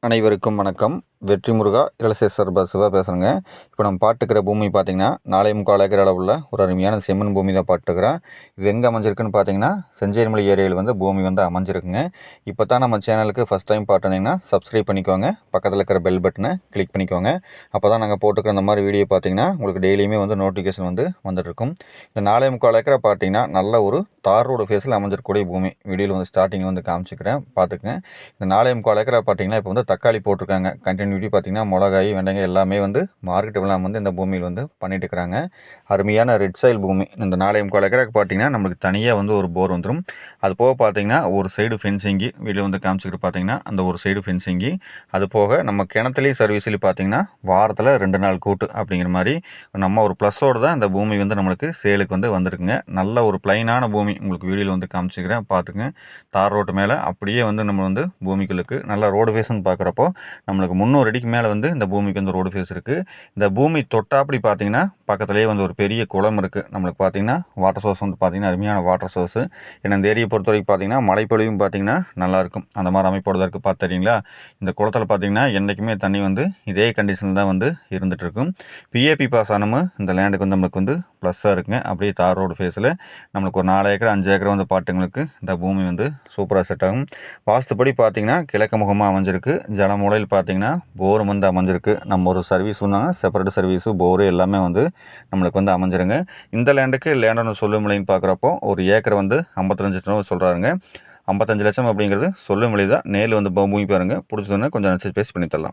அனைவருக்கும் வணக்கம். வெற்றி முருகா இளசேசர் சிவா பேசுகிறேங்க. இப்போ நம்ம பாட்டுக்கிற பூமி பார்த்திங்கன்னா 4.25 ஏக்கர் அளவுள்ள ஒரு அருமையான செம்மண் பூமி தான் பாட்டுக்கிறோம். இது எங்கே அமைஞ்சிருக்குன்னு பார்த்தீங்கன்னா செஞ்சேரிமலை ஏரியாவில் வந்து பூமி வந்து அமைஞ்சிருக்குங்க. இப்போ தான் நம்ம சேனலுக்கு ஃபஸ்ட் டைம் பார்த்துருந்தீங்கன்னா சப்ஸ்கிரைப் பண்ணிக்கோங்க. பக்கத்தில் இருக்கிற பெல் பட்டனை கிளிக் பண்ணிக்கோங்க. அப்போ தான் நாங்கள் போட்டுக்கிற இந்த மாதிரி வீடியோ பார்த்தீங்கன்னா உங்களுக்கு டெய்லியுமே வந்து நோட்டிஃபிகேஷன் வந்து வந்துட்டுருக்கும். இந்த 4.25 ஏக்கரை பார்த்தீங்கன்னா நல்ல ஒரு தார் ரோடு ஃபேஸில் அமைஞ்சிருக்கக்கூடிய பூமி. வீடியோவில் வந்து ஸ்டார்டிங் வந்து காமிச்சிக்கிறேன் பார்த்துக்குங்க. இந்த 4.25 ஏக்கரை பார்த்தீங்கன்னா இப்போ வந்து தக்காளி போட்டிருக்காங்க. கண்டினியூட்டி பார்த்திங்கன்னா மிளகாய், வெண்டைக்காய் எல்லாமே வந்து மார்க்கெட் விழாம வந்து இந்த பூமியில் வந்து பண்ணிட்டு இருக்கிறாங்க. அருமையான ரெட் சாயில் பூமி. இந்த 4.25 ஏக்கருக்கு பார்த்திங்கன்னா நம்மளுக்கு தனியாக வந்து ஒரு போர் வந்துடும். அது போக பார்த்திங்கன்னா ஒரு சைடு ஃபென்சிங்கு வீடியோ வந்து காமிச்சிக்கிட்டு பார்த்திங்கன்னா அந்த ஒரு சைடு ஃபென்சிங்கு, அது போக நம்ம கிணத்துலேயும் சர்வீஸ்லேயும் பார்த்திங்கன்னா வாரத்தில் 2 நாள் கூட்டு அப்படிங்கிற மாதிரி நம்ம ஒரு ப்ளஸ்ஸோடு தான் இந்த பூமி வந்து நம்மளுக்கு சேலுக்கு வந்து வந்திருக்குங்க. நல்ல ஒரு ப்ளைனான பூமி உங்களுக்கு வீடியோவில் வந்து காமிச்சிக்கிறேன் பார்த்துங்க. தார் ரோட்டு மேலே அப்படியே வந்து நம்ம வந்து பூமிகளுக்கு நல்ல ரோடு ஃபேஸ்ன்னு பார்க்குறப்போ நம்மளுக்கு 300 அடிக்கு மேலே வந்து இந்த பூமிக்கு வந்து ரோடு ஃபேஸ் இருக்குது. இந்த பூமி தொட்டாப்படி பார்த்திங்கன்னா பக்கத்துலேயே வந்து ஒரு பெரிய குளம் இருக்குது. நம்மளுக்கு பார்த்திங்கன்னா வாட்டர் சோர்ஸ் வந்து பார்த்திங்கன்னா அருமையான வாட்டர் சோர்ஸு. ஏன்னா இந்த ஏரியை பொறுத்த வரைக்கும் பார்த்திங்கன்னா மழைப்பொழிவும் பார்த்திங்கன்னா நல்லாயிருக்கும். அந்த மாதிரி அமைப்போடு தான் இருக்குது பார்த்துறீங்களா. இந்த குளத்தில் பார்த்திங்கன்னா என்றைக்குமே தண்ணி வந்து இதே கண்டிஷனில் தான் வந்து இருந்துகிட்ருக்கும். பிஏபி பாஸ் ஆனமும் இந்த லேண்டுக்கு வந்து நம்மளுக்கு வந்து ப்ளஸ்ஸாக இருக்குங்க. அப்படியே தார் ரோடு ஃபேஸில் நம்மளுக்கு ஒரு 4 ஏக்கர் 5 ஏக்கர் வந்து பாட்டுங்களுக்கு இந்த பூமி வந்து சூப்பராக செட் ஆகும். வாஸ்துப்படி பார்த்திங்கன்னா கிழக்கு முகமாக அமைஞ்சிருக்கு. ஜலமூலையில் பார்த்திங்கன்னா போர் வந்து அமைஞ்சிருக்கு. நம்ம ஒரு சர்வீஸ் சொன்னாங்க செப்பரேட் சர்வீஸு போரு எல்லாமே வந்து நம்மளுக்கு வந்து அமைஞ்சிருங்க. இந்த லேண்டோட சொல்லுமலைன்னு பார்க்குறப்போ ஒரு ஏக்கர் வந்து 55 லட்சம் சொல்கிறாருங்க. 55 லட்சம் அப்படிங்கிறது சொல்லுமலை தான். நேரில் வந்து பூமி பாருங்கள். பிடிச்சதுன்னா கொஞ்சம் பேசி பண்ணி தரலாம்.